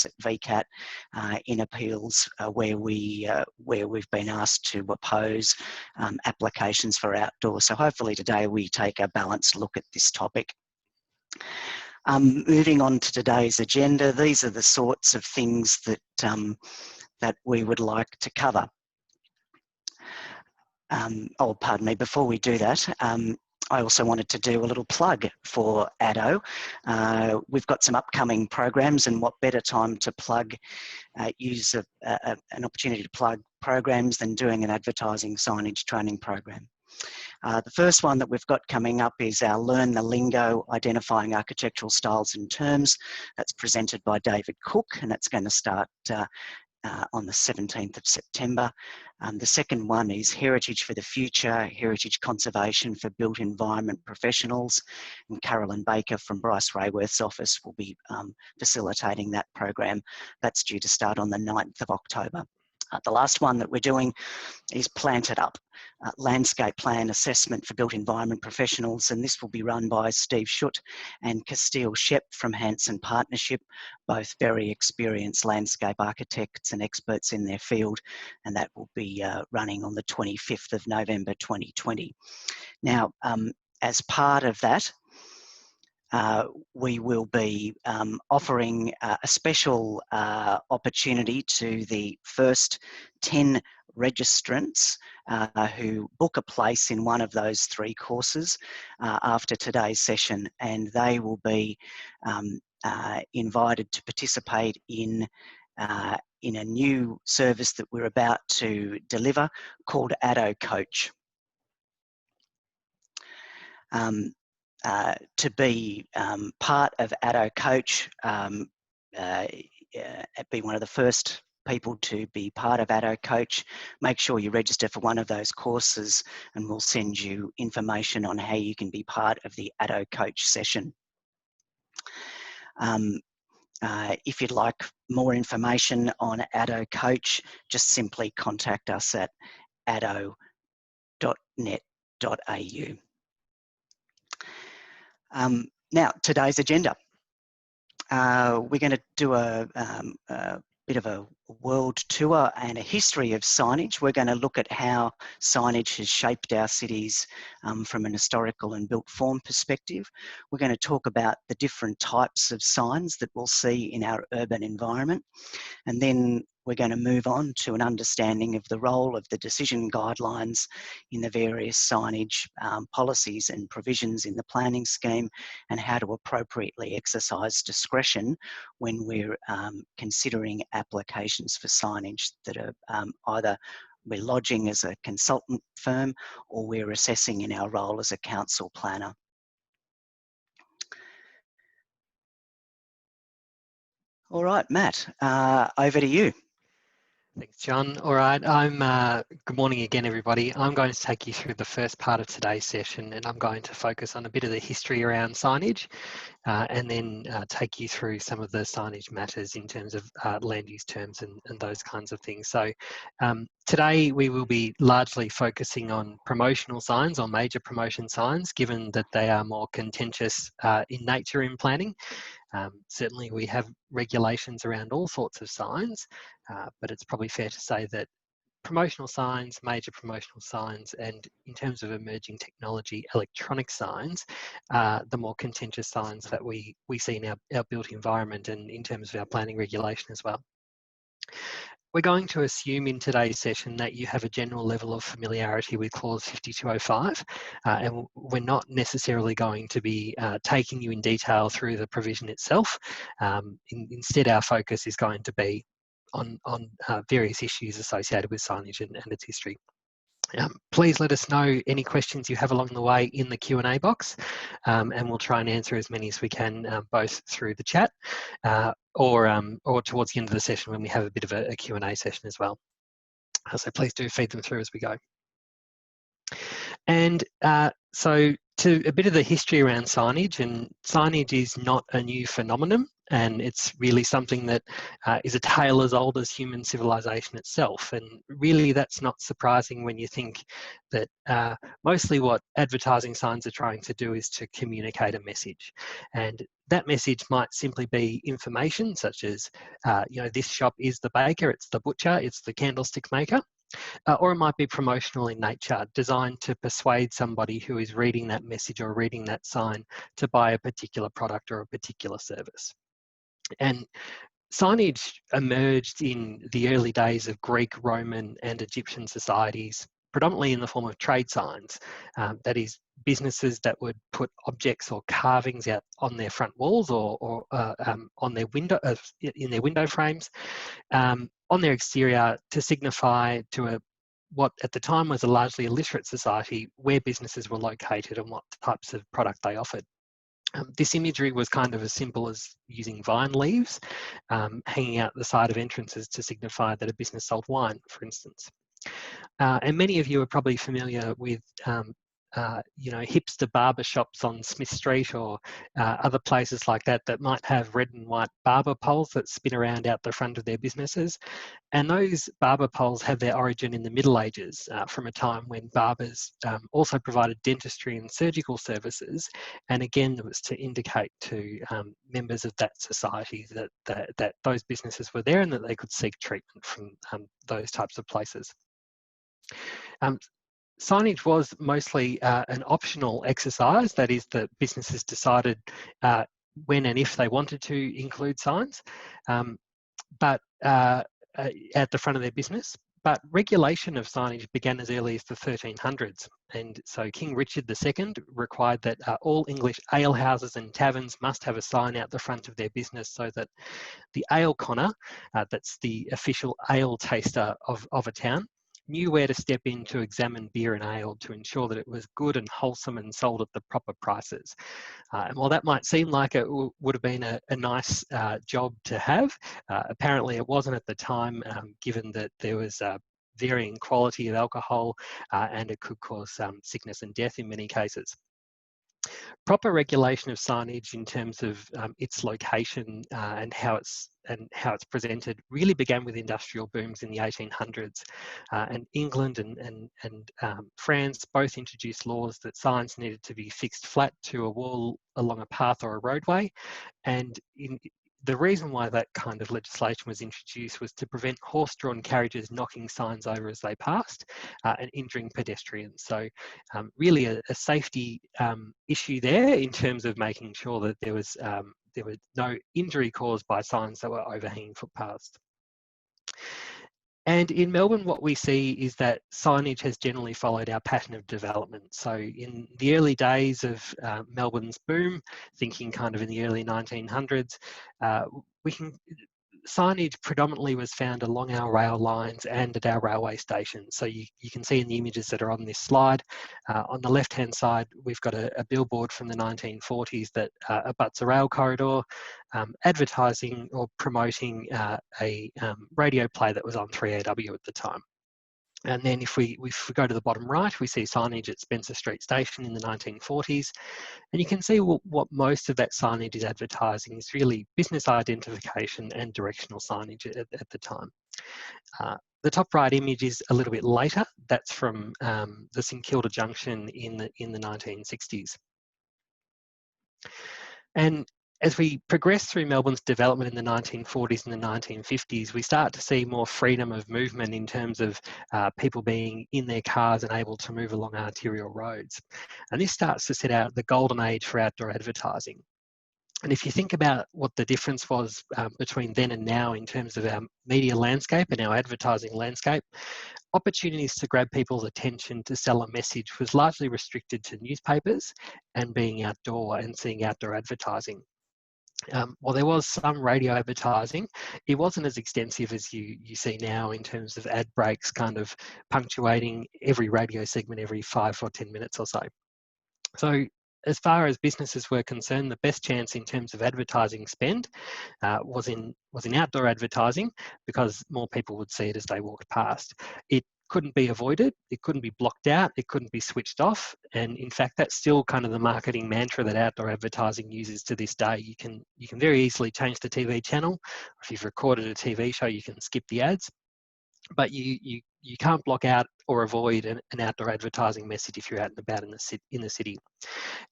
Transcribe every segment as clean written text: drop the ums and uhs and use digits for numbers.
at VCAT in appeals where we've been asked to oppose applications for outdoor. So hopefully today we take a balanced look at this topic. Moving on to today's agenda, these are the sorts of things that that we would like to cover. Oh, pardon me, before we do that, I also wanted to do a little plug for ADDO. We've got some upcoming programs, and what better time to plug, use an opportunity to plug programs than doing an advertising signage training program. The first one that we've got coming up is our Learn the Lingo, Identifying Architectural Styles and Terms. That's presented by David Cook, and that's going to start on the 17th of September. The second one is Heritage for the Future, Heritage Conservation for Built Environment Professionals, and Carolyn Baker from Bryce Rayworth's office will be facilitating that program. That's due to start on the 9th of October. The last one that we're doing is Plant It Up, Landscape Plan Assessment for Built Environment Professionals, and this will be run by Steve Schutt and Castile Shep from Hanson Partnership, both very experienced landscape architects and experts in their field, and that will be running on the 25th of November 2020. Now, as part of that, we will be offering a special opportunity to the first 10 registrants who book a place in one of those 3 courses after today's session, and they will be invited to participate in a new service that we're about to deliver called ADDO Coach. To be part of ADDO Coach, be one of the first people to be part of ADDO Coach, make sure you register for one of those courses, and we'll send you information on how you can be part of the ADDO Coach session. If you'd like more information on ADDO Coach, just simply contact us at addo.net.au. Now, today's agenda. We're going to do a bit of a world tour and a history of signage. We're going to look at how signage has shaped our cities from an historical and built form perspective. We're going to talk about the different types of signs that we'll see in our urban environment. And then we're going to move on to an understanding of the role of the decision guidelines in the various signage policies and provisions in the planning scheme, and how to appropriately exercise discretion when we're considering applications for signage that are either we're lodging as a consultant firm or we're assessing in our role as a council planner. All right, Matt, over to you. Thanks, John. All right, good morning again, everybody. I'm going to take you through the first part of today's session, and I'm going to focus on a bit of the history around signage, and then take you through some of the signage matters in terms of land use terms and those kinds of things. So today we will be largely focusing on promotional signs, or major promotion signs, given that they are more contentious in nature in planning. Certainly we have regulations around all sorts of signs, but it's probably fair to say that promotional signs, major promotional signs, and in terms of emerging technology, electronic signs, the more contentious signs that we see in our built environment and in terms of our planning regulation as well. We're going to assume in today's session that you have a general level of familiarity with Clause 5205, and we're not necessarily going to be taking you in detail through the provision itself. Instead, our focus is going to be on various issues associated with signage and its history. Please let us know any questions you have along the way in the Q&A box, and we'll try and answer as many as we can, both through the chat or towards the end of the session when we have a bit of a Q&A session as well. So please do feed them through as we go. And so to a bit of the history around signage, and signage is not a new phenomenon. And it's really something that is a tale as old as human civilization itself. And really, that's not surprising when you think that mostly what advertising signs are trying to do is to communicate a message. And that message might simply be information, such as, this shop is the baker, it's the butcher, it's the candlestick maker. Or it might be promotional in nature, designed to persuade somebody who is reading that message or reading that sign to buy a particular product or a particular service. And signage emerged in the early days of Greek, Roman, and Egyptian societies, predominantly in the form of trade signs. That is, businesses that would put objects or carvings out on their front walls or on their in their window frames, on their exterior, to signify to what at the time was a largely illiterate society where businesses were located and what types of product they offered. This imagery was kind of as simple as using vine leaves hanging out the side of entrances to signify that a business sold wine, for instance. And many of you are probably familiar with hipster barber shops on Smith Street or other places like that that might have red and white barber poles that spin around out the front of their businesses. And those barber poles have their origin in the Middle Ages, from a time when barbers also provided dentistry and surgical services. And again, it was to indicate to members of that society that those businesses were there and that they could seek treatment from those types of places. Signage was mostly an optional exercise. That is, that businesses decided when and if they wanted to include signs, but at the front of their business. But regulation of signage began as early as the 1300s. And so King Richard II required that all English alehouses and taverns must have a sign out the front of their business so that the ale conner, that's the official ale taster of a town, knew where to step in to examine beer and ale to ensure that it was good and wholesome and sold at the proper prices. And while that might seem like it would have been a nice job to have, apparently it wasn't at the time, given that there was varying quality of alcohol and it could cause sickness and death in many cases. Proper regulation of signage in terms of its location and how it's presented really began with industrial booms in the 1800s. And England and France both introduced laws that signs needed to be fixed flat to a wall along a path or a roadway. And the reason why that kind of legislation was introduced was to prevent horse-drawn carriages knocking signs over as they passed and injuring pedestrians. So really a safety issue there in terms of making sure that there was no injury caused by signs that were overhanging footpaths. And in Melbourne, what we see is that signage has generally followed our pattern of development. So in the early days of Melbourne's boom, thinking kind of in the early 1900s, signage predominantly was found along our rail lines and at our railway stations. So you can see in the images that are on this slide, on the left-hand side, we've got a billboard from the 1940s that abuts a rail corridor, advertising or promoting a radio play that was on 3AW at the time. And then if we go to the bottom right, we see signage at Spencer Street Station in the 1940s. And you can see what most of that signage is advertising is really business identification and directional signage at the time. The top right image is a little bit later. That's from the St Kilda Junction in the 1960s. And as we progress through Melbourne's development in the 1940s and the 1950s, we start to see more freedom of movement in terms of people being in their cars and able to move along arterial roads. And this starts to set out the golden age for outdoor advertising. And if you think about what the difference was between then and now in terms of our media landscape and our advertising landscape, opportunities to grab people's attention to sell a message was largely restricted to newspapers and being outdoor and seeing outdoor advertising. While there was some radio advertising, it wasn't as extensive as you see now in terms of ad breaks kind of punctuating every radio segment every 5 or 10 minutes or so. So as far as businesses were concerned, the best chance in terms of advertising spend was in outdoor advertising because more people would see it as they walked past. It couldn't be avoided, it couldn't be blocked out, it couldn't be switched off. And in fact, that's still kind of the marketing mantra that outdoor advertising uses to this day. You can very easily change the TV channel. If you've recorded a TV show, you can skip the ads, but you can't block out or avoid an outdoor advertising message if you're out and about in the city.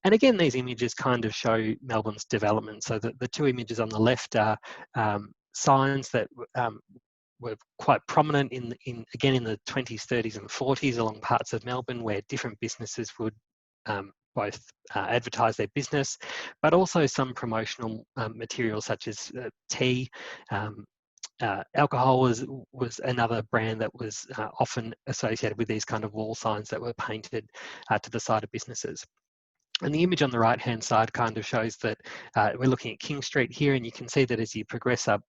And again, these images kind of show Melbourne's development. So the two images on the left are signs that were quite prominent in the 20s, 30s and 40s along parts of Melbourne, where different businesses would both advertise their business, but also some promotional materials such as tea. Alcohol was another brand that was often associated with these kind of wall signs that were painted to the side of businesses. And the image on the right-hand side kind of shows that we're looking at King Street here, and you can see that as you progress up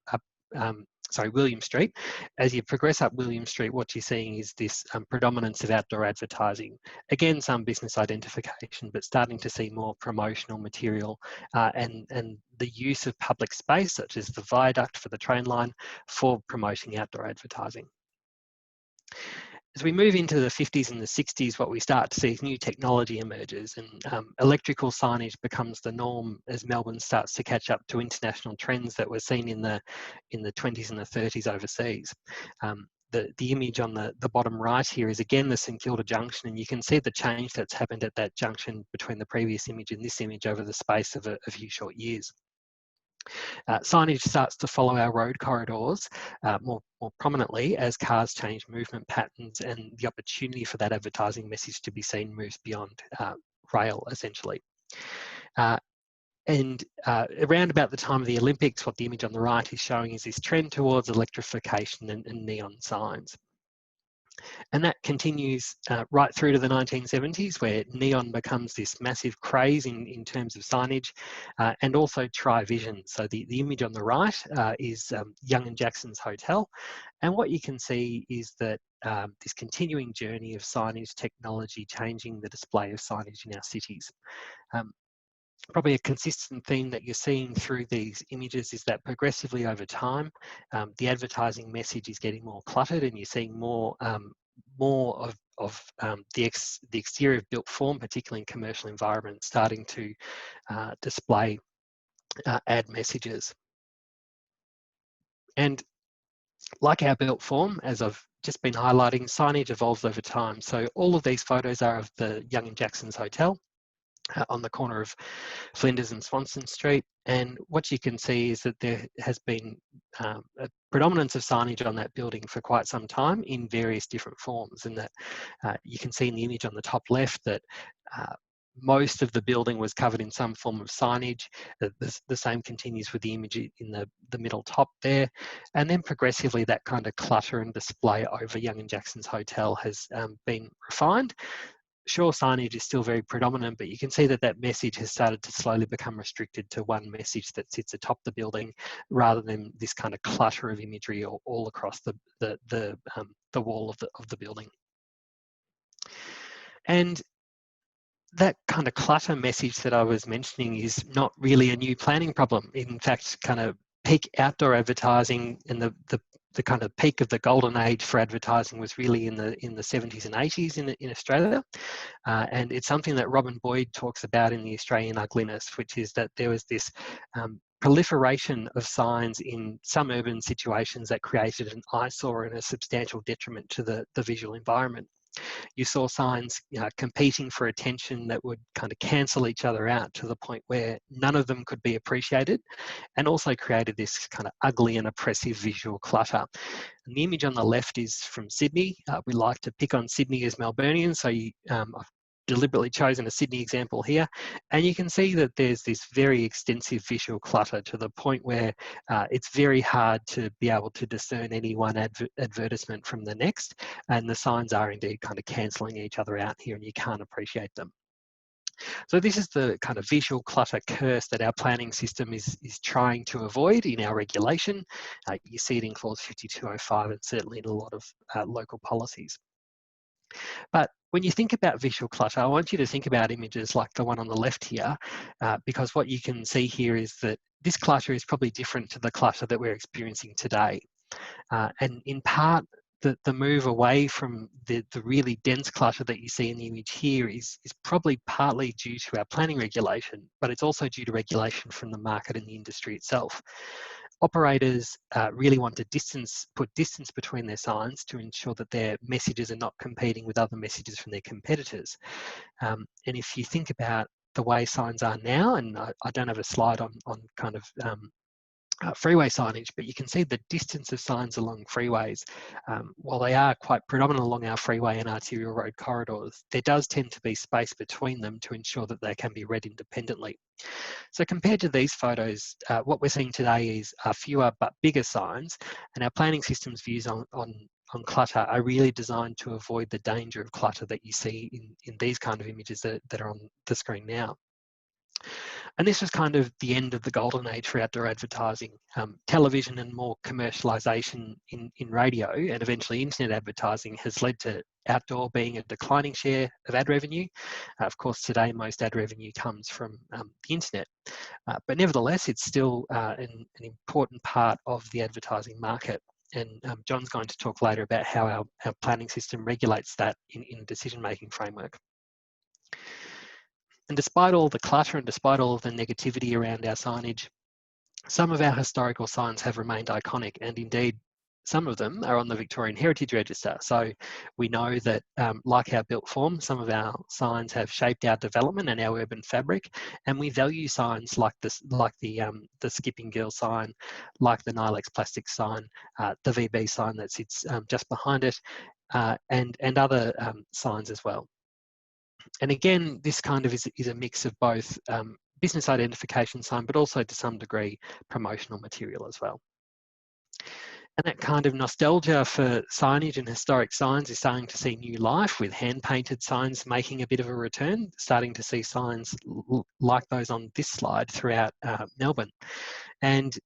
William Street. As you progress up William Street, what you're seeing is this predominance of outdoor advertising. Again, some business identification, but starting to see more promotional material and the use of public space, such as the viaduct for the train line, for promoting outdoor advertising. As we move into the 50s and the 60s, what we start to see is new technology emerges, and electrical signage becomes the norm as Melbourne starts to catch up to international trends that were seen in the 20s and the 30s overseas. The image on the bottom right here is again the St Kilda junction, and you can see the change that's happened at that junction between the previous image and this image over the space of a few short years. Signage starts to follow our road corridors more prominently as cars change movement patterns, and the opportunity for that advertising message to be seen moves beyond rail, essentially. Around about the time of the Olympics, what the image on the right is showing is this trend towards electrification and neon signs. And that continues right through to the 1970s, where neon becomes this massive craze in terms of signage, and also tri-vision. So the image on the right is Young and Jackson's Hotel. And what you can see is that this continuing journey of signage technology changing the display of signage in our cities. Probably a consistent theme that you're seeing through these images is that progressively over time, the advertising message is getting more cluttered, and you're seeing more of the exterior of built form, particularly in commercial environments, starting to display ad messages. And like our built form, as I've just been highlighting, signage evolves over time. So all of these photos are of the Young and Jackson's Hotel on the corner of Flinders and Swanston Street, and what you can see is that there has been a predominance of signage on that building for quite some time in various different forms, and that you can see in the image on the top left that most of the building was covered in some form of signage. The same continues with the image in the middle top there, and then progressively that kind of clutter and display over Young and Jackson's Hotel has been refined. Sure, signage is still very predominant, but you can see that that message has started to slowly become restricted to one message that sits atop the building, rather than this kind of clutter of imagery all across the wall of the building. And that kind of clutter message that I was mentioning is not really a new planning problem. In fact, kind of peak outdoor advertising and the kind of peak of the golden age for advertising was really in the 70s and 80s in Australia. And it's something that Robin Boyd talks about in The Australian Ugliness, which is that there was this proliferation of signs in some urban situations that created an eyesore and a substantial detriment to the visual environment. You saw signs competing for attention that would kind of cancel each other out to the point where none of them could be appreciated, and also created this kind of ugly and oppressive visual clutter. And the image on the left is from Sydney. We like to pick on Sydney as Melburnians, so I've deliberately chosen a Sydney example here, and you can see that there's this very extensive visual clutter to the point where it's very hard to be able to discern any one advertisement from the next, and the signs are indeed kind of cancelling each other out here, and you can't appreciate them. So this is the kind of visual clutter curse that our planning system is trying to avoid in our regulation. You see it in clause 5205 and certainly in a lot of local policies. But when you think about visual clutter, I want you to think about images like the one on the left here, because what you can see here is that this clutter is probably different to the clutter that we're experiencing today. And in part, the move away from the really dense clutter that you see in the image here is probably partly due to our planning regulation, but it's also due to regulation from the market and the industry itself. Operators really want to put distance between their signs to ensure that their messages are not competing with other messages from their competitors. And if you think about the way signs are now, and I don't have a slide on kind of freeway signage, but you can see the distance of signs along freeways. While they are quite predominant along our freeway and arterial road corridors, there does tend to be space between them to ensure that they can be read independently. So compared to these photos, what we're seeing today is fewer but bigger signs, and our planning system's views on clutter are really designed to avoid the danger of clutter that you see in these kind of images that are on the screen now. And this was kind of the end of the golden age for outdoor advertising. Television and more commercialisation in radio and eventually internet advertising has led to outdoor being a declining share of ad revenue. Of course, today most ad revenue comes from the internet. But nevertheless, it's still an important part of the advertising market. And John's going to talk later about how our planning system regulates that in a decision-making framework. And despite all the clutter and despite all of the negativity around our signage, some of our historical signs have remained iconic, and indeed some of them are on the Victorian Heritage Register. So we know that like our built form, some of our signs have shaped our development and our urban fabric, and we value signs like the Skipping Girl sign, like the Nilex plastic sign, the VB sign that sits just behind it, and other signs as well. And again, this kind of is a mix of both business identification sign, but also to some degree promotional material as well. And that kind of nostalgia for signage and historic signs is starting to see new life, with hand-painted signs making a bit of a return, starting to see signs like those on this slide throughout Melbourne. And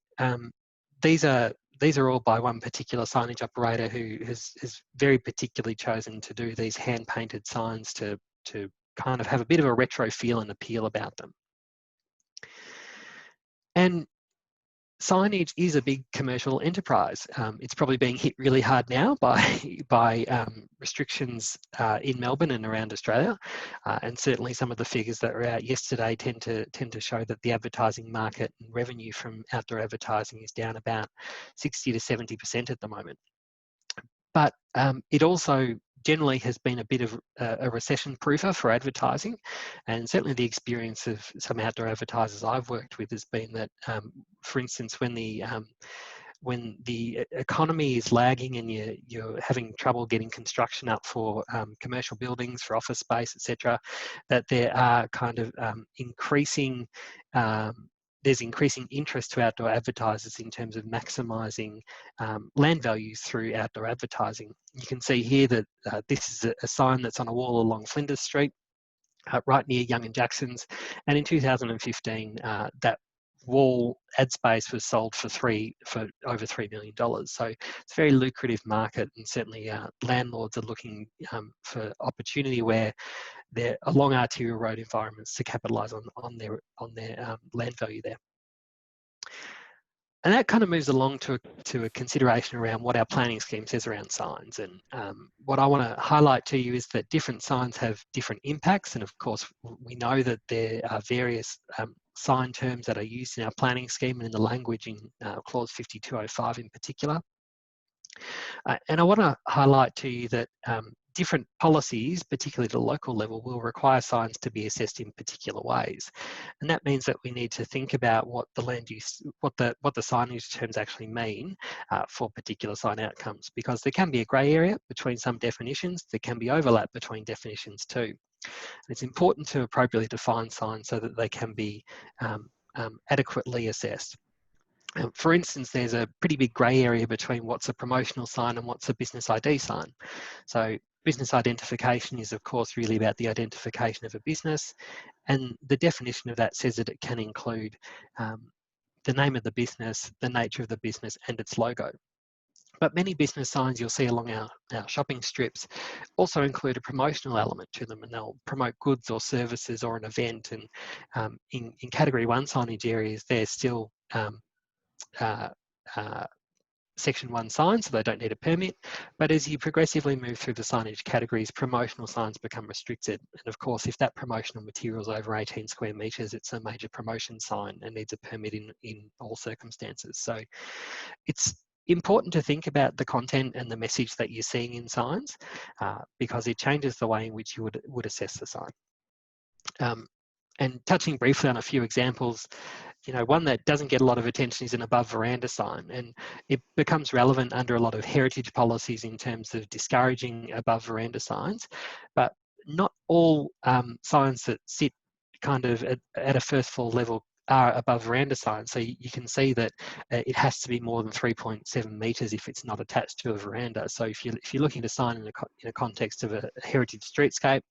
these are all by one particular signage operator who has very particularly chosen to do these hand-painted signs to kind of have a bit of a retro feel and appeal about them. And signage is a big commercial enterprise. It's probably being hit really hard now by restrictions in Melbourne and around Australia, and certainly some of the figures that were out yesterday tend to show that the advertising market and revenue from outdoor advertising is down about 60 to 70% at the moment. But it also generally has been a bit of a recession proofer for advertising, and certainly the experience of some outdoor advertisers I've worked with has been that, for instance, when the economy is lagging and you're having trouble getting construction up for commercial buildings, for office space, etc., that there are kind of there's increasing interest to outdoor advertisers in terms of maximising land values through outdoor advertising. You can see here that this is a sign that's on a wall along Flinders Street, right near Young and Jackson's, and in 2015 that wall ad space was sold for over $3 million. So it's a very lucrative market, and certainly landlords are looking for opportunity where they're along arterial road environments to capitalise on their land value there. And that kind of moves along to a consideration around what our planning scheme says around signs. And what I want to highlight to you is that different signs have different impacts. And of course, we know that there are various sign terms that are used in our planning scheme and in the language in Clause 5205 in particular. And I want to highlight to you that different policies, particularly at a local level, will require signs to be assessed in particular ways. And that means that we need to think about what the land use, what the signage terms actually mean for particular sign outcomes, because there can be a grey area between some definitions, there can be overlap between definitions too. And it's important to appropriately define signs so that they can be adequately assessed. For instance, there's a pretty big grey area between what's a promotional sign and what's a business ID sign. So business identification is, of course, really about the identification of a business, and the definition of that says that it can include the name of the business, the nature of the business, and its logo. But many business signs you'll see along our shopping strips also include a promotional element to them, and they'll promote goods or services or an event. And in Category 1 signage areas, they're still Section 1 signs, so they don't need a permit. But as you progressively move through the signage categories, promotional signs become restricted. And of course, if that promotional material is over 18 square metres, it's a major promotion sign and needs a permit in all circumstances. So it's important to think about the content and the message that you're seeing in signs, because it changes the way in which you would assess the sign. And touching briefly on a few examples, one that doesn't get a lot of attention is an above veranda sign, and it becomes relevant under a lot of heritage policies in terms of discouraging above veranda signs, but not all signs that sit kind of at a first floor level are above veranda signs. So you can see that it has to be more than 3.7 metres if it's not attached to a veranda. So if you're looking to sign in a context of a heritage streetscape,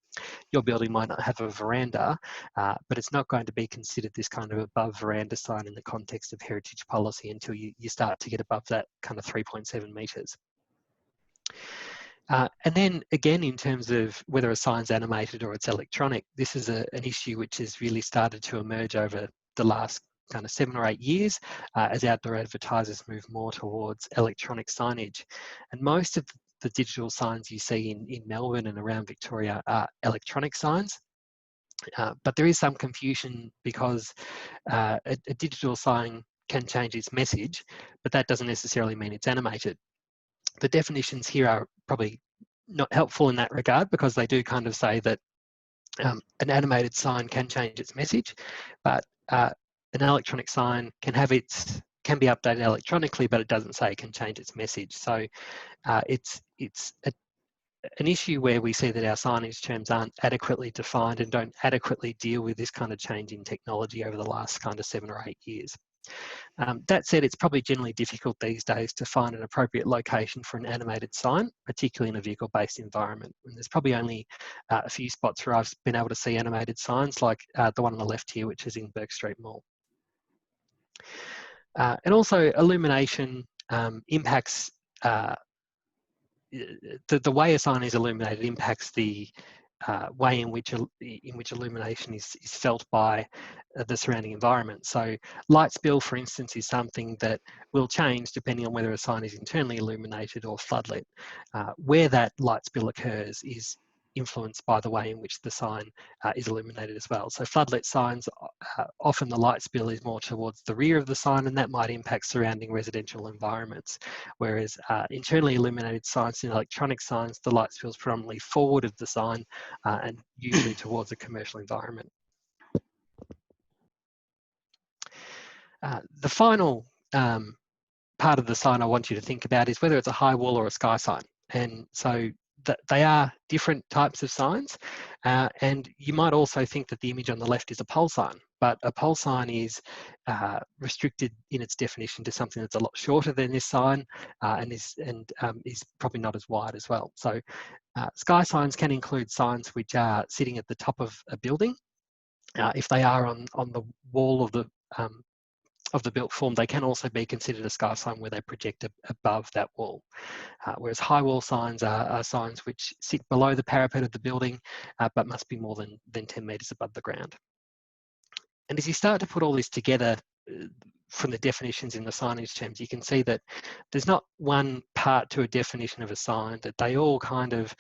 your building might not have a veranda, but it's not going to be considered this kind of above veranda sign in the context of heritage policy until you start to get above that kind of 3.7 metres. And then again, in terms of whether a sign's animated or it's electronic, this is an issue which has really started to emerge over the last kind of 7 or 8 years as outdoor advertisers move more towards electronic signage. And most of the digital signs you see in Melbourne and around Victoria are electronic signs. But there is some confusion because a digital sign can change its message, but that doesn't necessarily mean it's animated. The definitions here are probably not helpful in that regard, because they do kind of say that an animated sign can change its message, but an electronic sign can be updated electronically, but it doesn't say it can change its message. So it's an issue where we see that our signage terms aren't adequately defined and don't adequately deal with this kind of change in technology over the last kind of 7 or 8 years. That said, it's probably generally difficult these days to find an appropriate location for an animated sign, particularly in a vehicle-based environment. And there's probably only a few spots where I've been able to see animated signs, like the one on the left here, which is in Burke Street Mall. And also, illumination impacts the way a sign is illuminated impacts the way in which illumination is felt by the surrounding environment. So light spill, for instance, is something that will change depending on whether a sign is internally illuminated or floodlit. Where that light spill occurs is influenced by the way in which the sign is illuminated as well. So floodlit signs, often the light spill is more towards the rear of the sign, and that might impact surrounding residential environments. Whereas internally illuminated signs and electronic signs, the light spill is predominantly forward of the sign and usually towards a commercial environment. The final part of the sign I want you to think about is whether it's a high wall or a sky sign. And so they are different types of signs, and you might also think that the image on the left is a pole sign, but a pole sign is restricted in its definition to something that's a lot shorter than this sign and is probably not as wide as well. So sky signs can include signs which are sitting at the top of a building. If they are on the wall of the built form, they can also be considered a sky sign where they project above that wall. Whereas high wall signs are signs which sit below the parapet of the building, but must be more than 10 metres above the ground. And as you start to put all this together from the definitions in the signage terms, you can see that there's not one part to a definition of a sign, that they all kind of,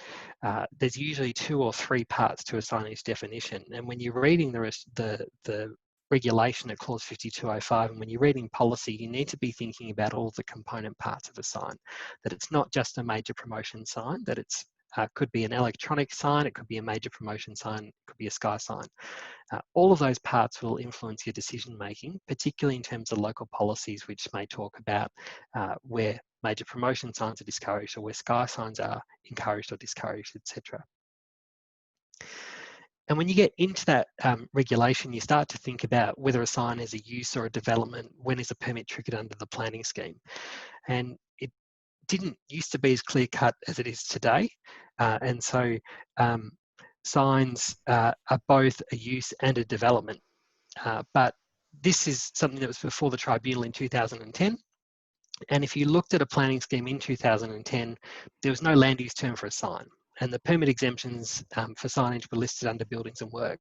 there's usually 2 or 3 parts to a signage definition. And when you're reading the regulation at clause 5205, and when you're reading policy, you need to be thinking about all the component parts of a sign, that it's not just a major promotion sign, that it's could be an electronic sign, it could be a major promotion sign, it could be a sky sign. All of those parts will influence your decision making, particularly in terms of local policies, which may talk about where major promotion signs are discouraged or where sky signs are encouraged or discouraged, etc. And when you get into that regulation, you start to think about whether a sign is a use or a development, when is a permit triggered under the planning scheme. And it didn't used to be as clear cut as it is today. And so signs are both a use and a development. But this is something that was before the tribunal in 2010. And if you looked at a planning scheme in 2010, there was no land use term for a sign. And the permit exemptions for signage were listed under buildings and works.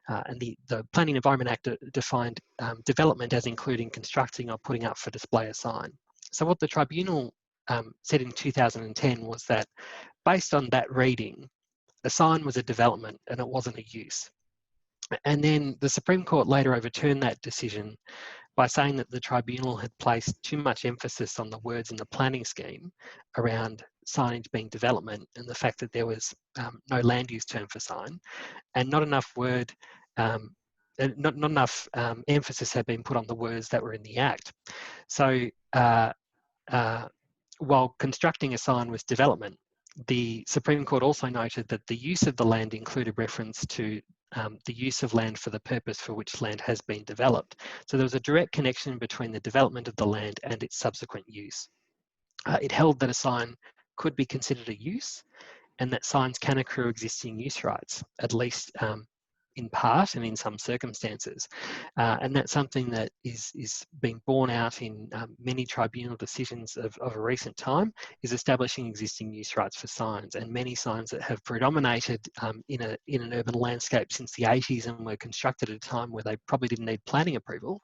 And the Planning and Environment Act defined development as including constructing or putting up for display a sign. So what the tribunal said in 2010 was that based on that reading, a sign was a development and it wasn't a use. And then the Supreme Court later overturned that decision by saying that the tribunal had placed too much emphasis on the words in the planning scheme around signage being development and the fact that there was no land use term for sign, and not enough emphasis had been put on the words that were in the Act. So while constructing a sign was development, the Supreme Court also noted that the use of the land included reference to the use of land for the purpose for which land has been developed. So there was a direct connection between the development of the land and its subsequent use. It held that a sign could be considered a use and that signs can accrue existing use rights, at least in part and in some circumstances. And that's something that is being borne out in many tribunal decisions of a recent time, is establishing existing use rights for signs. And many signs that have predominated in an urban landscape since the 80s and were constructed at a time where they probably didn't need planning approval.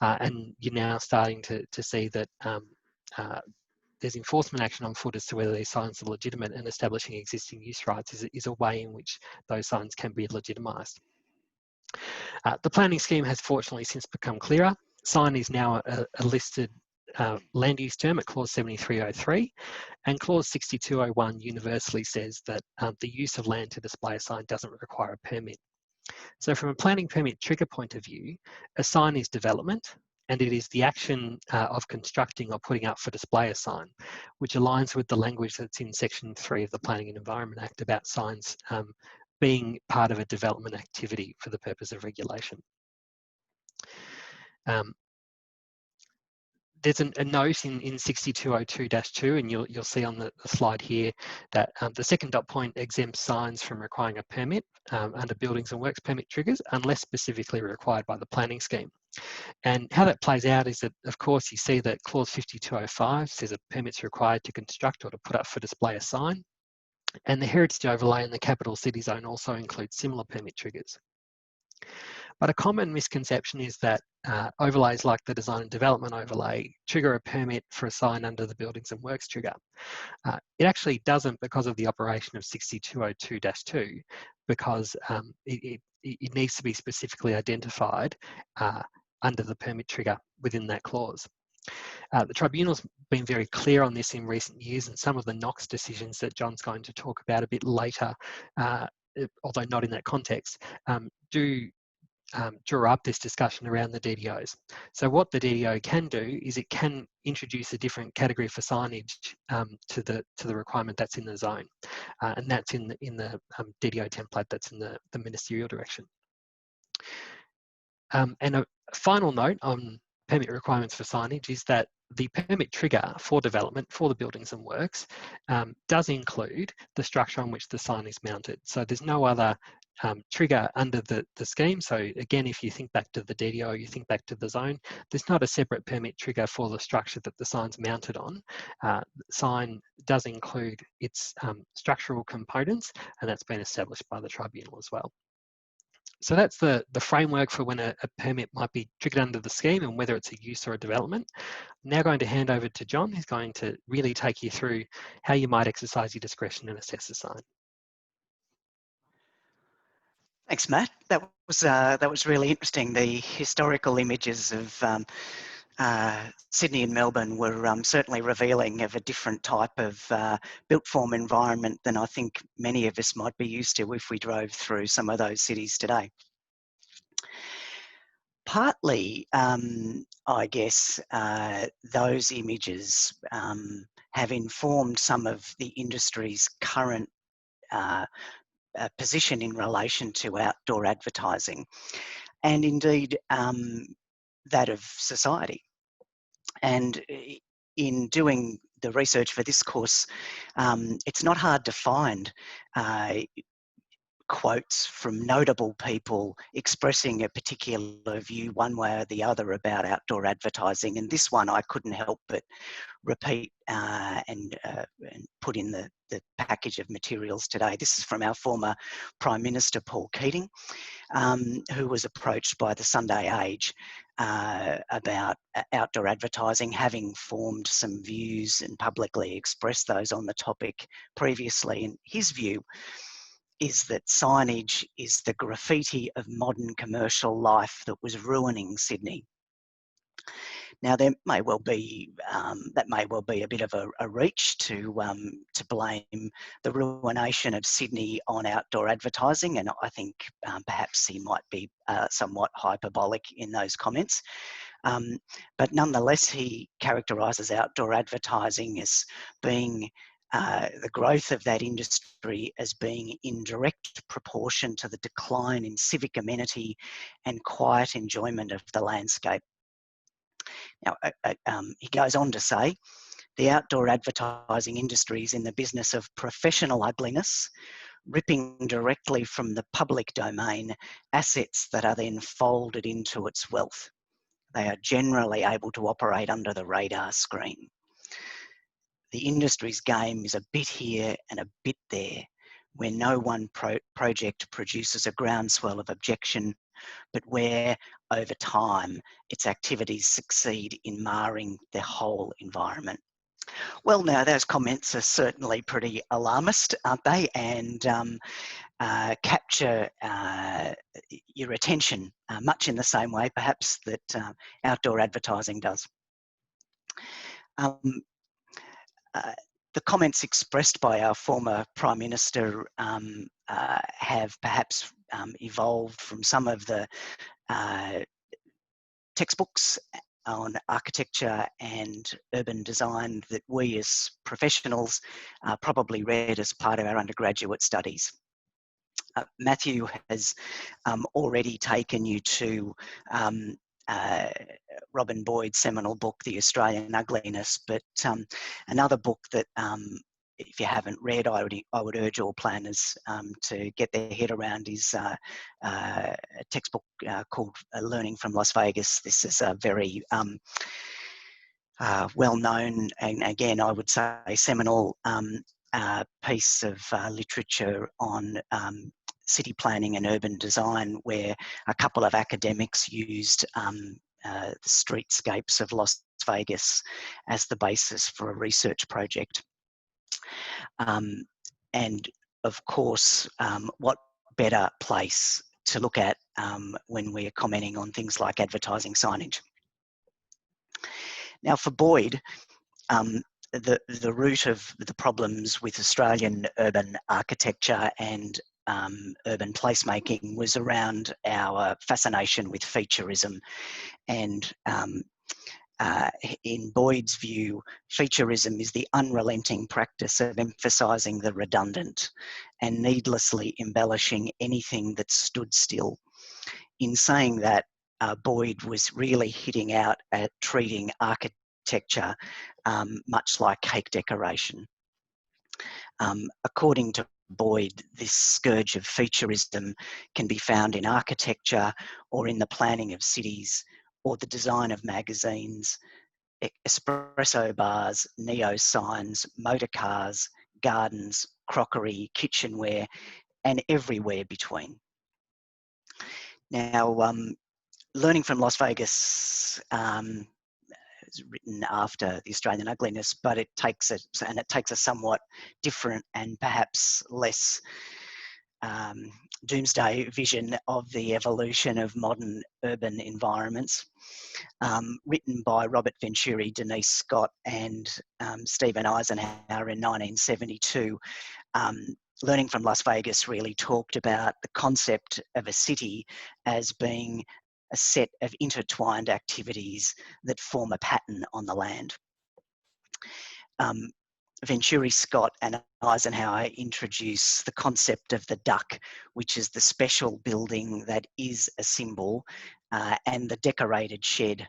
And you're now starting to see that there's enforcement action on foot as to whether these signs are legitimate, and establishing existing use rights is a way in which those signs can be legitimised. The planning scheme has fortunately since become clearer. Sign is now a listed land use term at clause 7303, and clause 6201 universally says that the use of land to display a sign doesn't require a permit. So from a planning permit trigger point of view, a sign is development, and it is the action of constructing or putting up for display a sign, which aligns with the language that's in Section 3 of the Planning and Environment Act about signs being part of a development activity for the purpose of regulation. There's a note in 6202-2, and you'll see on the slide here that the second dot point exempts signs from requiring a permit under buildings and works permit triggers unless specifically required by the planning scheme. And how that plays out is that, of course, you see that clause 5205 says a permit's required to construct or to put up for display a sign. And the heritage overlay in the capital city zone also includes similar permit triggers. But a common misconception is that overlays like the design and development overlay trigger a permit for a sign under the buildings and works trigger. It actually doesn't because of the operation of 6202-2, because it needs to be specifically identified under the permit trigger within that clause. The tribunal's been very clear on this in recent years, and some of the Knox decisions that John's going to talk about a bit later, although not in that context, do draw up this discussion around the DDOs. So what the DDO can do is it can introduce a different category for signage to the requirement that's in the zone, and that's in the DDO template that's in the ministerial direction. And a final note on permit requirements for signage is that the permit trigger for development for the buildings and works does include the structure on which the sign is mounted. So there's no other trigger under the scheme. So again, if you think back to the DDO, you think back to the zone, there's not a separate permit trigger for the structure that the sign's mounted on. The sign does include its structural components, and that's been established by the tribunal as well. So that's the framework for when a permit might be triggered under the scheme and whether it's a use or a development. I'm now going to hand over to John, who's going to really take you through how you might exercise your discretion and assess a sign. Thanks, Matt. That was really interesting. The historical images of Sydney and Melbourne were certainly revealing of a different type of built form environment than I think many of us might be used to if we drove through some of those cities today. Partly, I guess, those images have informed some of the industry's current position in relation to outdoor advertising, and indeed that of society. And in doing the research for this course, it's not hard to find quotes from notable people expressing a particular view one way or the other about outdoor advertising. And this one I couldn't help but repeat and put in the package of materials today. This is from our former Prime Minister, Paul Keating, who was approached by the Sunday Age about outdoor advertising, having formed some views and publicly expressed those on the topic previously. And his view is that signage is the graffiti of modern commercial life that was ruining Sydney. Now, there may well be that may well be a bit of a reach to blame the ruination of Sydney on outdoor advertising, and I think perhaps he might be somewhat hyperbolic in those comments. But nonetheless, he characterises outdoor advertising as being the growth of that industry as being in direct proportion to the decline in civic amenity and quiet enjoyment of the landscape. Now, he goes on to say, the outdoor advertising industry is in the business of professional ugliness, ripping directly from the public domain assets that are then folded into its wealth. They are generally able to operate under the radar screen. The industry's game is a bit here and a bit there, where no one project produces a groundswell of objection, but where, over time, its activities succeed in marring the whole environment. Well, now, those comments are certainly pretty alarmist, aren't they? And capture your attention much in the same way, perhaps, that outdoor advertising does. The comments expressed by our former Prime Minister have perhaps evolved from some of the textbooks on architecture and urban design that we as professionals probably read as part of our undergraduate studies. Matthew has already taken you to Robin Boyd's seminal book, The Australian Ugliness, but another book that if you haven't read, I would urge all planners to get their head around is a textbook called Learning from Las Vegas. This is a very well-known, and again, I would say seminal piece of literature on city planning and urban design, where a couple of academics used the streetscapes of Las Vegas as the basis for a research project. And of course, what better place to look at when we're commenting on things like advertising signage. Now, for Boyd, the root of the problems with Australian urban architecture and urban placemaking was around our fascination with featureism. And in Boyd's view, featureism is the unrelenting practice of emphasising the redundant and needlessly embellishing anything that stood still. In saying that, Boyd was really hitting out at treating architecture much like cake decoration. According to Boyd, this scourge of featureism can be found in architecture or in the planning of cities or the design of magazines, espresso bars, neo signs, motor cars, gardens, crockery, kitchenware, and everywhere between. Now, Learning from Las Vegas is written after The Australian Ugliness, but it takes a somewhat different and perhaps less doomsday vision of the evolution of modern urban environments. Written by Robert Venturi, Denise Scott, and Stephen Eisenhower in 1972. Learning from Las Vegas really talked about the concept of a city as being a set of intertwined activities that form a pattern on the land. Venturi, Scott, and Eisenhower introduce the concept of the duck, which is the special building that is a symbol, and the decorated shed.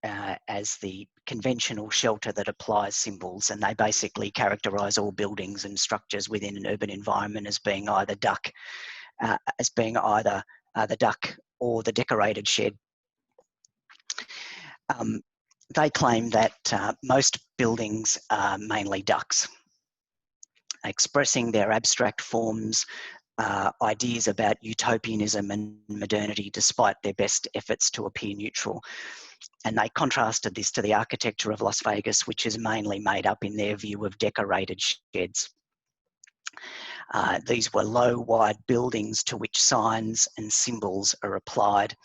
as the conventional shelter that applies symbols, and they basically characterise all buildings and structures within an urban environment as being either the duck or the decorated shed. They claim that most buildings are mainly ducks, expressing their abstract forms, ideas about utopianism and modernity despite their best efforts to appear neutral. And they contrasted this to the architecture of Las Vegas, which is mainly made up, in their view, of decorated sheds. These were low, wide buildings to which signs and symbols are applied.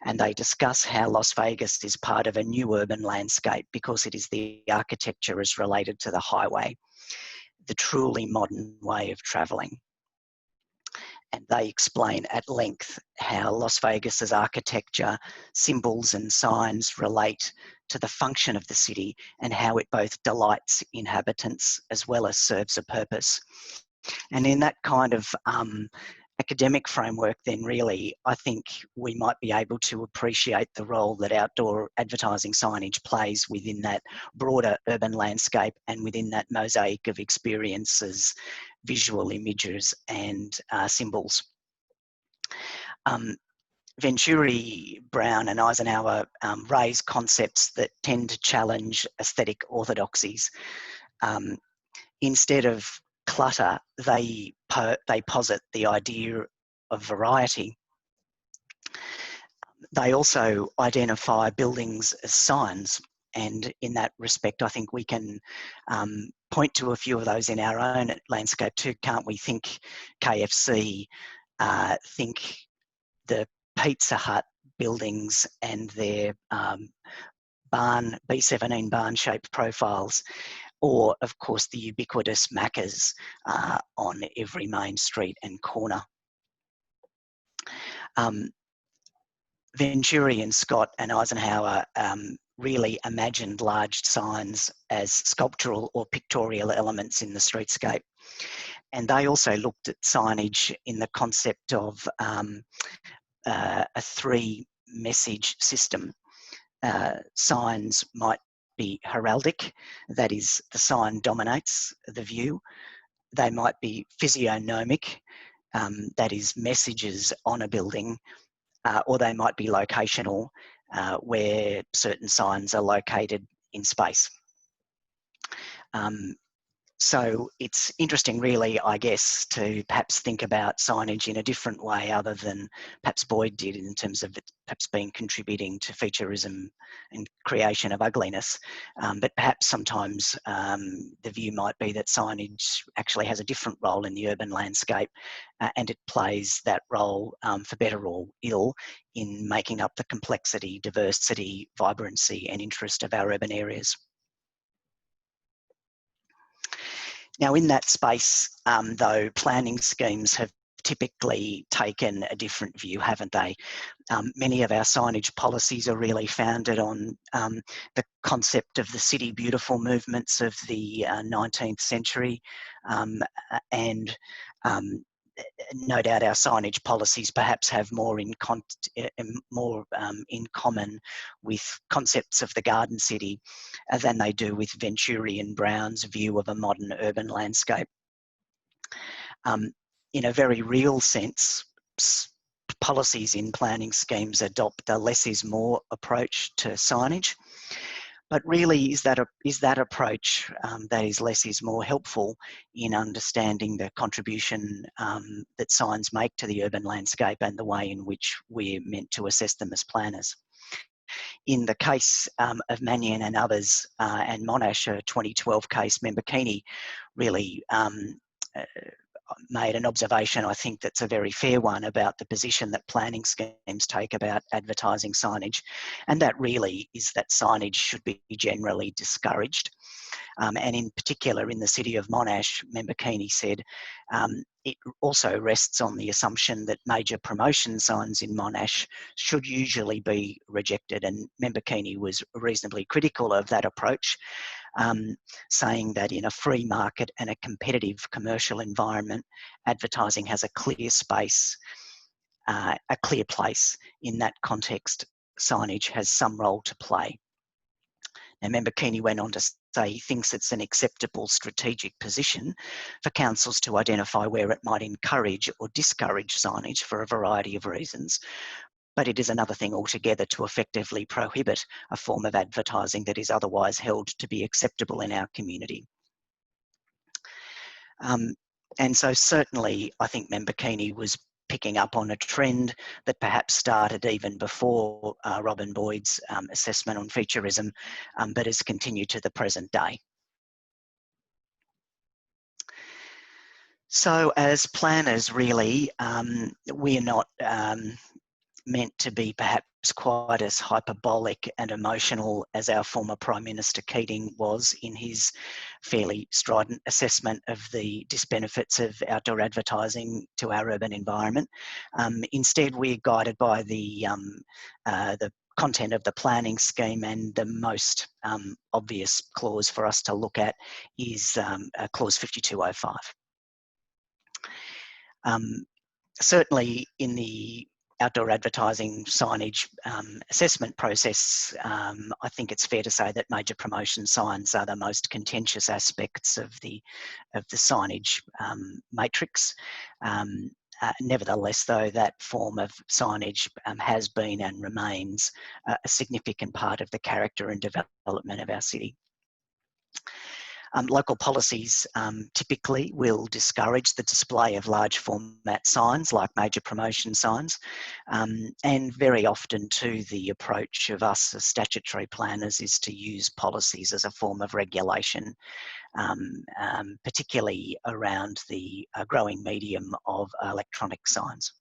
And they discuss how Las Vegas is part of a new urban landscape because it is the architecture is related to the highway, the truly modern way of travelling. And they explain at length how Las Vegas's architecture, symbols and signs relate to the function of the city and how it both delights inhabitants as well as serves a purpose. And in that kind of academic framework, then really, I think we might be able to appreciate the role that outdoor advertising signage plays within that broader urban landscape and within that mosaic of experiences, visual images and symbols. Venturi, Brown and Eisenhower raise concepts that tend to challenge aesthetic orthodoxies. Instead of clutter, they posit the idea of variety. They also identify buildings as signs, and in that respect, I think we can point to a few of those in our own landscape too, can't we? Think KFC, think the Pizza Hut buildings and their B17 barn-shaped profiles, or of course the ubiquitous Macca's on every main street and corner. Venturi and Scott and Eisenhower really imagined large signs as sculptural or pictorial elements in the streetscape. And they also looked at signage in the concept of a three-message system. Signs might be heraldic, that is, the sign dominates the view. They might be physiognomic, that is, messages on a building, or they might be locational, where certain signs are located in space. So it's interesting really, I guess, to perhaps think about signage in a different way other than perhaps Boyd did, in terms of it perhaps being contributing to featureism and creation of ugliness. But perhaps sometimes the view might be that signage actually has a different role in the urban landscape, and it plays that role, for better or ill, in making up the complexity, diversity, vibrancy and interest of our urban areas. Now, in that space, though, planning schemes have typically taken a different view, haven't they? Many of our signage policies are really founded on the concept of the City Beautiful movements of the 19th century, and no doubt our signage policies perhaps have more in common with concepts of the garden city than they do with Venturi and Brown's view of a modern urban landscape. In a very real sense, policies in planning schemes adopt a less is more approach to signage. But really, is that approach, that is less is more, helpful in understanding the contribution that signs make to the urban landscape and the way in which we're meant to assess them as planners? In the case of Mannion and others, and Monash, a 2012 case, Membakini really made an observation, I think that's a very fair one, about the position that planning schemes take about advertising signage, and that really is that signage should be generally discouraged. And in particular, in the city of Monash, Membakini said, it also rests on the assumption that major promotion signs in Monash should usually be rejected, and Membakini was reasonably critical of that approach, saying that in a free market and a competitive commercial environment, advertising has a clear space, a clear place in that context. signage has some role to play. Now, Member Keeney went on to say he thinks it's an acceptable strategic position for councils to identify where it might encourage or discourage signage for a variety of reasons, but it is another thing altogether to effectively prohibit a form of advertising that is otherwise held to be acceptable in our community. And so certainly I think Member Keeney was picking up on a trend that perhaps started even before Robin Boyd's assessment on featureism, but has continued to the present day. So as planners, really, we're not meant to be perhaps quite as hyperbolic and emotional as our former Prime Minister Keating was in his fairly strident assessment of the disbenefits of outdoor advertising to our urban environment. Instead, we're guided by the content of the planning scheme, and the most obvious clause for us to look at is clause 5205. Certainly in the outdoor advertising signage assessment process, I think it's fair to say that major promotion signs are the most contentious aspects of the signage matrix. Nevertheless, though, that form of signage has been and remains a significant part of the character and development of our city. Local policies typically will discourage the display of large format signs like major promotion signs, and very often too the approach of us as statutory planners is to use policies as a form of regulation, particularly around the growing medium of electronic signs.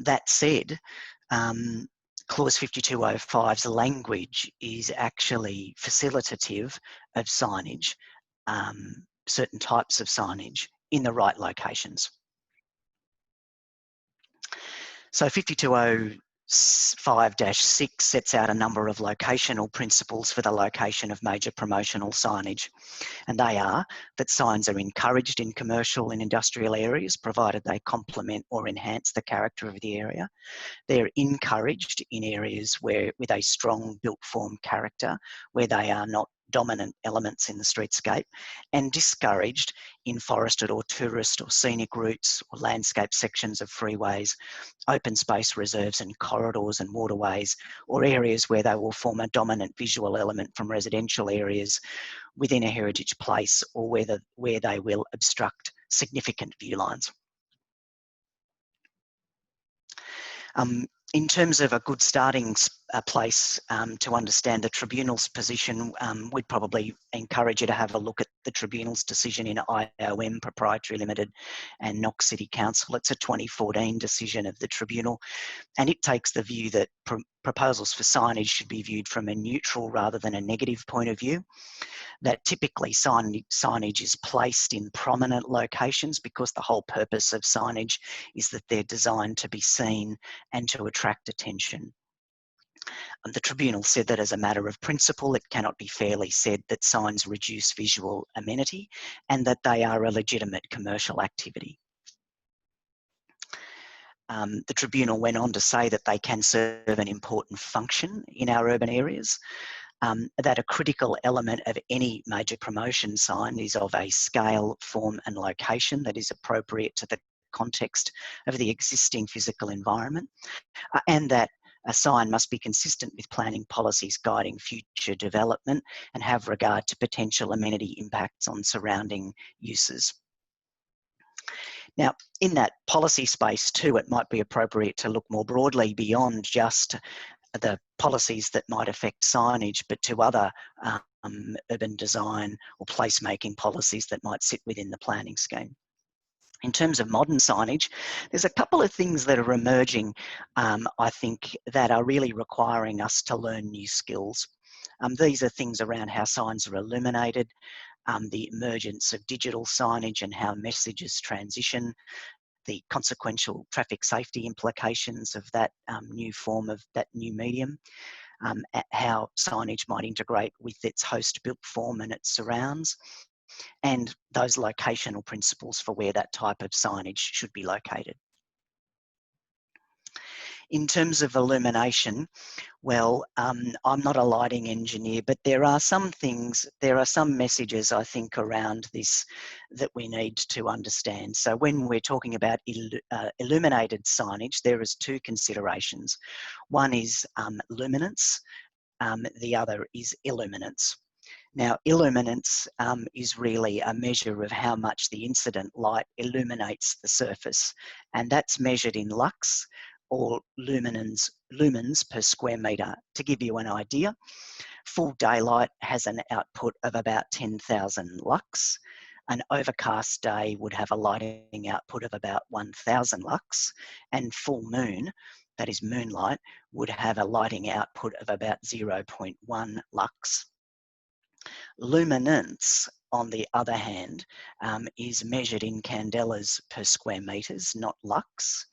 That said, Clause 5205's language is actually facilitative of signage, certain types of signage in the right locations. So 5205-6 sets out a number of locational principles for the location of major promotional signage, and they are that signs are encouraged in commercial and industrial areas provided they complement or enhance the character of the area. They're encouraged in areas with a strong built form character, where they are not dominant elements in the streetscape, and discouraged in forested or tourist or scenic routes or landscape sections of freeways, open space reserves and corridors and waterways, or areas where they will form a dominant visual element from residential areas within a heritage place, or where they will obstruct significant view lines. In terms of a good starting place to understand the Tribunal's position, we'd probably encourage you to have a look at the Tribunal's decision in IOM Proprietary Limited and Knox City Council. It's a 2014 decision of the Tribunal, and it takes the view that proposals for signage should be viewed from a neutral rather than a negative point of view. That typically signage is placed in prominent locations because the whole purpose of signage is that they're designed to be seen and to attract attention. The Tribunal said that as a matter of principle, it cannot be fairly said that signs reduce visual amenity and that they are a legitimate commercial activity. The Tribunal went on to say that they can serve an important function in our urban areas, that a critical element of any major promotion sign is of a scale, form and location that is appropriate to the context of the existing physical environment, and that a sign must be consistent with planning policies guiding future development and have regard to potential amenity impacts on surrounding uses. Now, in that policy space too, it might be appropriate to look more broadly beyond just the policies that might affect signage, but to other urban design or placemaking policies that might sit within the planning scheme. In terms of modern signage, there's a couple of things that are emerging, I think, that are really requiring us to learn new skills. These are things around how signs are illuminated, the emergence of digital signage and how messages transition, the consequential traffic safety implications of that new form of that new medium, how signage might integrate with its host built form and its surrounds, and those locational principles for where that type of signage should be located. In terms of illumination, well, I'm not a lighting engineer, but there are some messages I think around this that we need to understand. So when we're talking about illuminated signage, there is two considerations. One is luminance, the other is illuminance. Now, illuminance is really a measure of how much the incident light illuminates the surface, and that's measured in lux or lumens per square metre. To give you an idea, full daylight has an output of about 10,000 lux. An overcast day would have a lighting output of about 1,000 lux, and full moon, that is moonlight, would have a lighting output of about 0.1 lux. Luminance, on the other hand, is measured in candelas per square metres, not lux.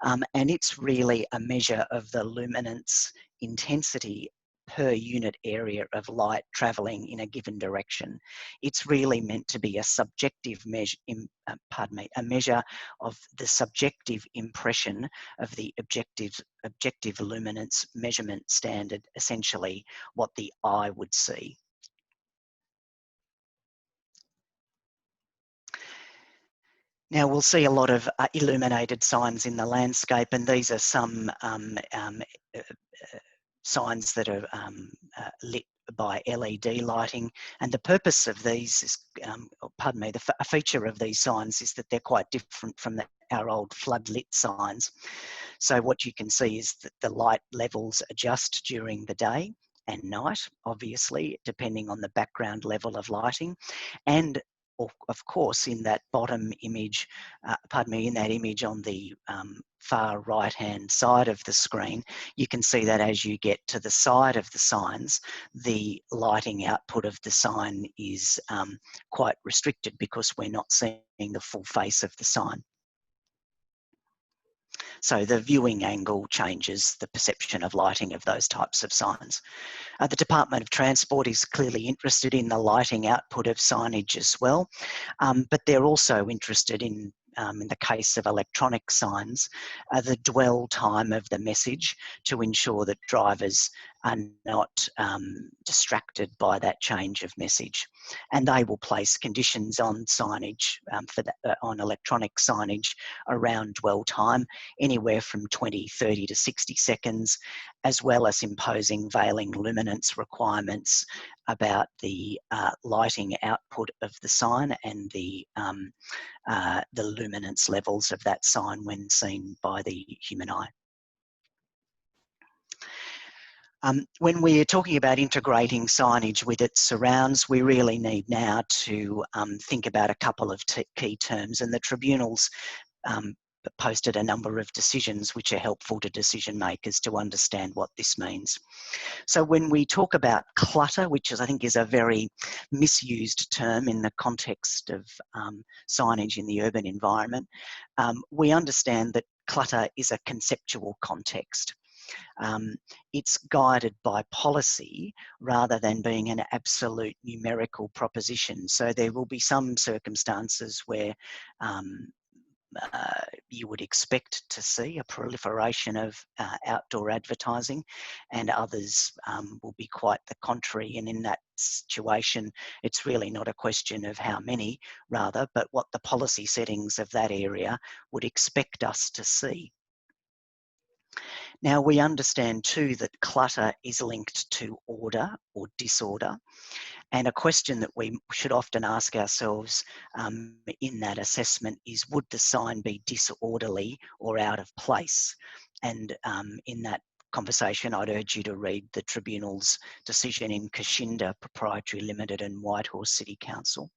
And it's really a measure of the luminance intensity per unit area of light travelling in a given direction. It's really meant to be a subjective measure, a measure of the subjective impression of the objective luminance measurement standard, essentially what the eye would see. Now we'll see a lot of illuminated signs in the landscape, and these are some signs that are lit by LED lighting. And the purpose of these is, a feature of these signs is that they're quite different from our old floodlit signs. So what you can see is that the light levels adjust during the day and night, obviously, depending on the background level of lighting. And of course, in that bottom image, in that image on the far right-hand side of the screen, you can see that as you get to the side of the signs, the lighting output of the sign is quite restricted because we're not seeing the full face of the sign. So the viewing angle changes the perception of lighting of those types of signs. The Department of Transport is clearly interested in the lighting output of signage as well, but they're also interested in the case of electronic signs, the dwell time of the message to ensure that drivers are not distracted by that change of message. And they will place conditions on signage, on electronic signage around dwell time, anywhere from 20, 30 to 60 seconds, as well as imposing veiling luminance requirements about the lighting output of the sign and the luminance levels of that sign when seen by the human eye. When we're talking about integrating signage with its surrounds, we really need now to think about a couple of key terms, and the tribunals posted a number of decisions which are helpful to decision makers to understand what this means. So when we talk about clutter, which I think is a very misused term in the context of signage in the urban environment, we understand that clutter is a conceptual context. It's guided by policy rather than being an absolute numerical proposition. So there will be some circumstances where you would expect to see a proliferation of outdoor advertising, and others will be quite the contrary. And in that situation, it's really not a question of how many, rather, but what the policy settings of that area would expect us to see. Now, we understand too that clutter is linked to order or disorder. And a question that we should often ask ourselves in that assessment is, would the sign be disorderly or out of place? And in that conversation, I'd urge you to read the Tribunal's decision in Kashinda Proprietary Limited and Whitehorse City Council.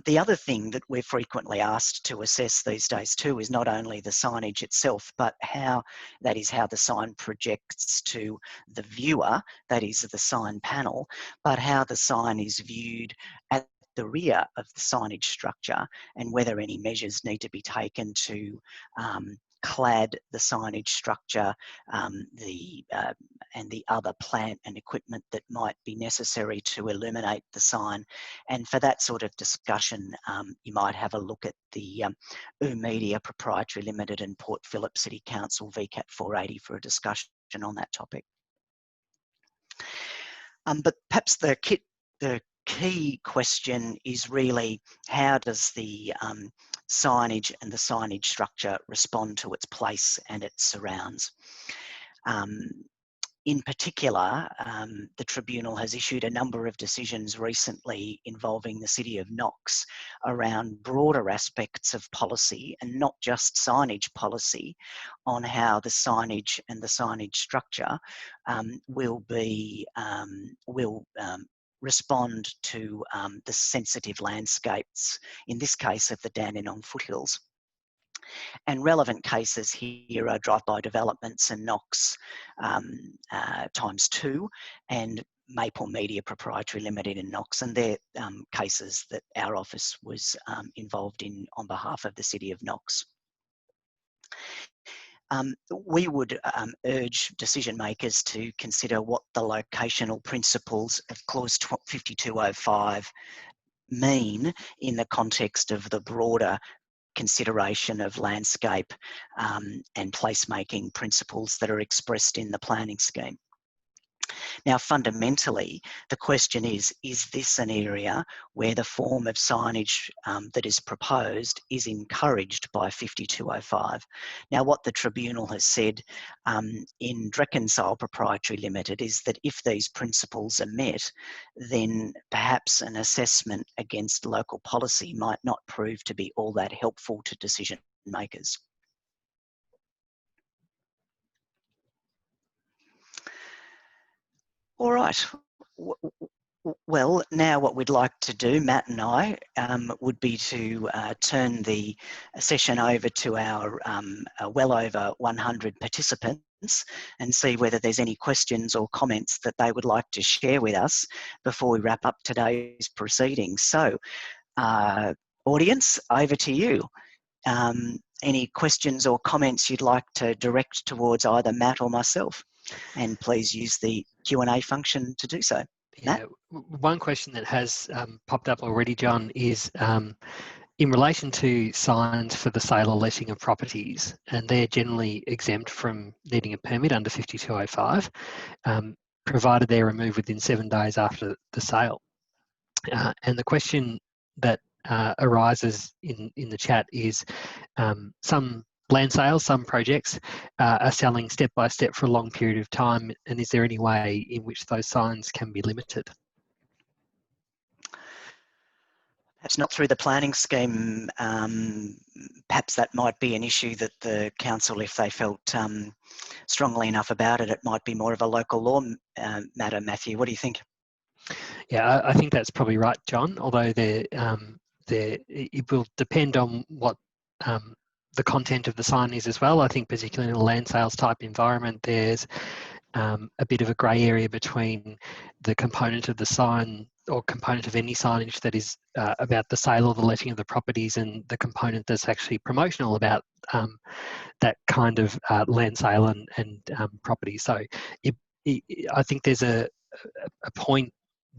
The other thing that we're frequently asked to assess these days too is not only the signage itself, but how the sign projects to the viewer, that is the sign panel, but how the sign is viewed at the rear of the signage structure, and whether any measures need to be taken to clad, the signage structure, and the other plant and equipment that might be necessary to illuminate the sign. And for that sort of discussion, you might have a look at the Media Proprietary Limited and Port Phillip City Council VCAT 480 for a discussion on that topic. But perhaps the key question is really, how does the signage and the signage structure respond to its place and its surrounds? In particular, the Tribunal has issued a number of decisions recently involving the City of Knox around broader aspects of policy, and not just signage policy, on how the signage and the signage structure will respond to the sensitive landscapes, in this case of the Dandenong foothills. And relevant cases here are drive-by developments and Knox ×2, and Maple Media Proprietary Limited in Knox, and they're cases that our office was involved in on behalf of the City of Knox. We would urge decision makers to consider what the locational principles of Clause 5205 mean in the context of the broader consideration of landscape and placemaking principles that are expressed in the planning scheme. Now, fundamentally, the question is this an area where the form of signage that is proposed is encouraged by 5205? Now, what the Tribunal has said in Reconcile Proprietary Limited is that if these principles are met, then perhaps an assessment against local policy might not prove to be all that helpful to decision makers. All right. Well, now what we'd like to do, Matt and I, would be to turn the session over to our well over 100 participants and see whether there's any questions or comments that they would like to share with us before we wrap up today's proceedings. So, audience, over to you. Any questions or comments you'd like to direct towards either Matt or myself? And please use the Q&A function to do so. Yeah, one question that has popped up already, John, is in relation to signs for the sale or letting of properties, and they're generally exempt from needing a permit under 5205, provided they're removed within 7 days after the sale. And the question that arises in the chat is some land sales, some projects are selling step by step for a long period of time, and is there any way in which those signs can be limited? Perhaps not through the planning scheme. Perhaps that might be an issue that the council, if they felt strongly enough about it, it might be more of a local law matter. Matthew, what do you think? Yeah, I think that's probably right, John, although it will depend on what the content of the sign is as well. I think particularly in a land sales type environment, there's a bit of a grey area between the component of the sign or component of any signage that is about the sale or the letting of the properties, and the component that's actually promotional about that kind of land sale and property. So I think there's a point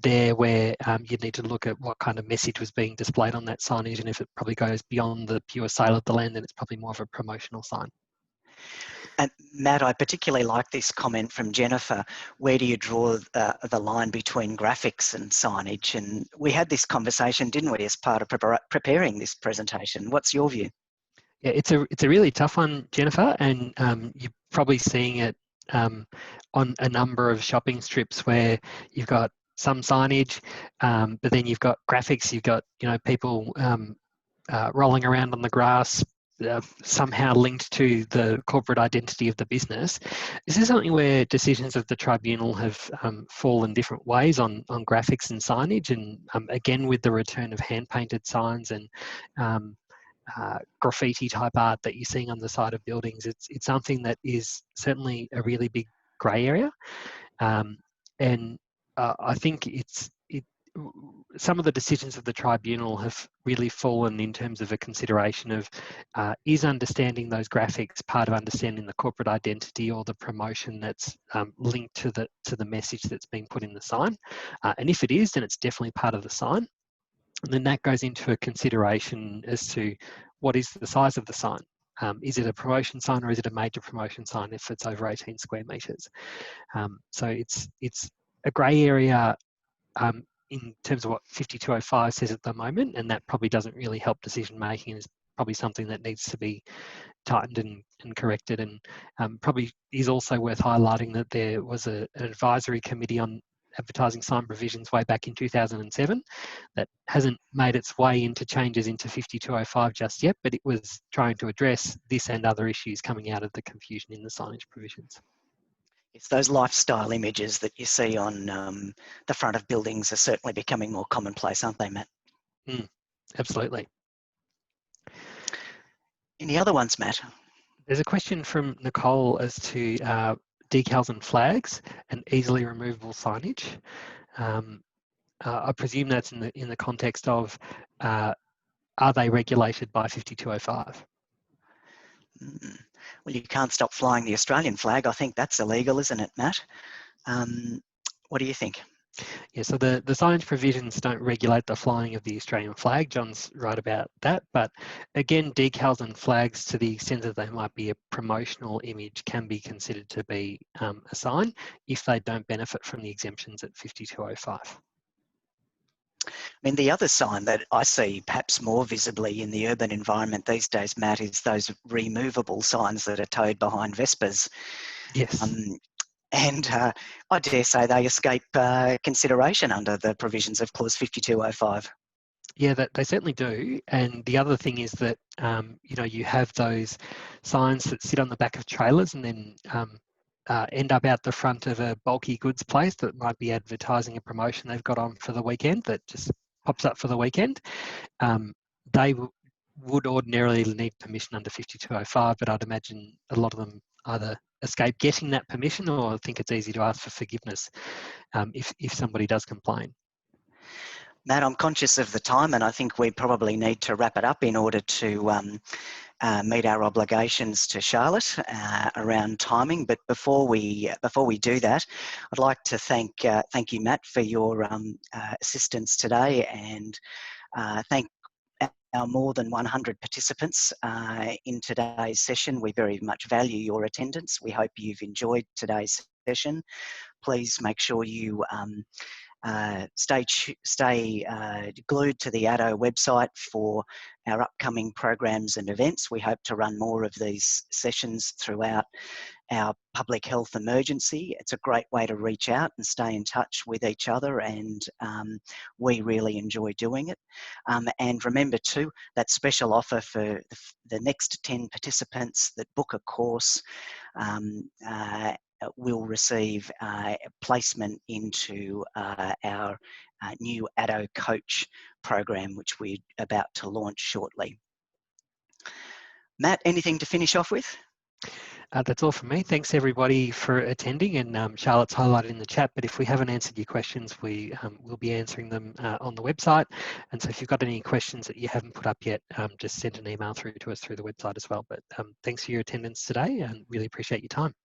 there where you need to look at what kind of message was being displayed on that signage, and if it probably goes beyond the pure sale of the land, then it's probably more of a promotional sign. And Matt, I particularly like this comment from Jennifer. Where do you draw the line between graphics and signage? And we had this conversation, didn't we, as part of preparing this presentation? What's your view? Yeah, it's a really tough one, Jennifer, and you're probably seeing it on a number of shopping strips where you've got some signage, but then you've got graphics. You've got people rolling around on the grass, somehow linked to the corporate identity of the business. Is this something where decisions of the tribunal have fallen different ways on graphics and signage? And again, with the return of hand-painted signs and graffiti type art that you're seeing on the side of buildings, it's something that is certainly a really big grey area, and I think some of the decisions of the tribunal have really fallen in terms of a consideration of is understanding those graphics part of understanding the corporate identity or the promotion that's linked to the message that's being put in the sign, and if it is, then it's definitely part of the sign. And then that goes into a consideration as to what is the size of the sign. Is it a promotion sign or is it a major promotion sign if it's over 18 square metres? So it's a grey area in terms of what 5205 says at the moment, and that probably doesn't really help decision making. Is probably something that needs to be tightened and corrected. And probably is also worth highlighting that there was an advisory committee on advertising sign provisions way back in 2007 that hasn't made its way into changes into 5205 just yet, but it was trying to address this and other issues coming out of the confusion in the signage provisions. It's those lifestyle images that you see on the front of buildings are certainly becoming more commonplace, aren't they, Matt? Absolutely. Any other ones, Matt? There's a question from Nicole as to decals and flags and easily removable signage. I presume that's in the context of are they regulated by 5205? Well, you can't stop flying the Australian flag. I think that's illegal, isn't it, Matt? What do you think? Yeah, so the signage provisions don't regulate the flying of the Australian flag. John's right about that. But again, decals and flags, to the extent that they might be a promotional image, can be considered to be a sign if they don't benefit from the exemptions at 5205. I mean, the other sign that I see perhaps more visibly in the urban environment these days, Matt, is those removable signs that are towed behind Vespers. Yes. And I dare say they escape consideration under the provisions of Clause 5205. Yeah, they certainly do. And the other thing is that, you have those signs that sit on the back of trailers and then end up out the front of a bulky goods place that might be advertising a promotion they've got on for the weekend that just pops up for the weekend. They would ordinarily need permission under 5205, but I'd imagine a lot of them either escape getting that permission or think it's easy to ask for forgiveness if somebody does complain. Matt, I'm conscious of the time, and I think we probably need to wrap it up in order to meet our obligations to Charlotte around timing. But before we do that, I'd like to thank you, Matt, for your assistance today, and thank our more than 100 participants in today's session. We very much value your attendance. We hope you've enjoyed today's session. Please make sure you stay glued to the ADDO website for our upcoming programs and events. We hope to run more of these sessions throughout our public health emergency. It's a great way to reach out and stay in touch with each other, and we really enjoy doing it. And remember too, that special offer for the next 10 participants that book a course will receive a placement into our new ADDO Coach program, which we're about to launch shortly. Matt, anything to finish off with? That's all from me. Thanks everybody for attending, and Charlotte's highlighted in the chat, but if we haven't answered your questions, we will be answering them on the website. And so if you've got any questions that you haven't put up yet, just send an email through to us through the website as well. But thanks for your attendance today and really appreciate your time.